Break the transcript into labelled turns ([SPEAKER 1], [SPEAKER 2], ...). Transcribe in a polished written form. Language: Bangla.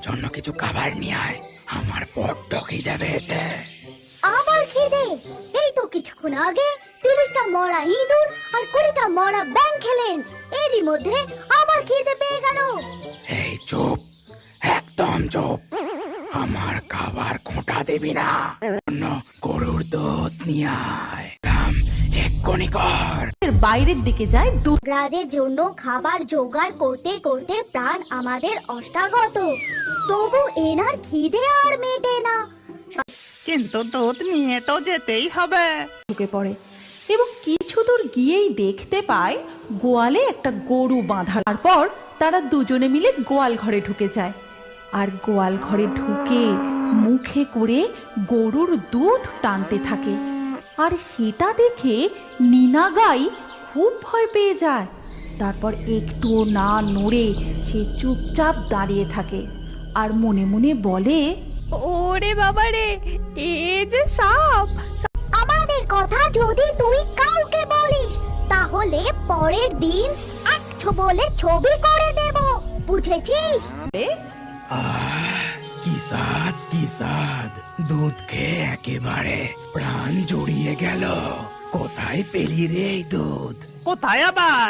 [SPEAKER 1] জন্য কিছু খাবার নিয়ে আয়, আমার বড্ড খিদে পেয়েছে।
[SPEAKER 2] আবার খিদে? এই তো কিছুক্ষণ আগে 30টা মরা ইঁদুর আর 20টা মরা ব্যাঙ খেলেন, এরই মধ্যে আবার খিদে পেয়ে গেল।
[SPEAKER 1] এই চুপ, একদম চুপ, আমার খাবার খোঁটা দিবি না। গরুর দুধ নিয়ে আয়, এক্ষুনি কর।
[SPEAKER 3] বাইরের দিকে যায় দুধ।
[SPEAKER 2] রাজের জন্য খাবার জোগাড় করতে করতে প্রাণ আমাদের অষ্টাগত, তবু এনার খিদে আর মেটে না।
[SPEAKER 4] কিন্তু দুধ নিয়ে তো যেতেই হবে।
[SPEAKER 3] ঢুকে পড়ে এবং কিছু দূর গিয়েই দেখতে পায় গোয়ালে একটা গরু বাঁধা। তারপর তারা দুজনে মিলে গোয়াল ঘরে ঢুকে যায় আর গোয়াল ঘরে ঢুকে মুখে করে গরুর দুধ টানতে থাকে। আর সেটা দেখে নীনাগাই খুব ভয় পেয়ে যায়। তারপর একটুও না নড়ে সে চুপচাপ দাঁড়িয়ে থাকে আর মনে মনে বলে, ওরে বাবা রে, এ যে সাপ!
[SPEAKER 2] আমাদের কথা যদি তুই কাউকে বলিস তাহলে পরের দিন একশো বলে ছবি করে দেব, বুঝেছিস?
[SPEAKER 1] কি স্বাদ, কি স্বাদ! দুধ খেয়ে একেবারে প্রাণ জড়িয়ে গেল। কোথায় পেলি রে এই দুধ?
[SPEAKER 4] কোথায় আবার?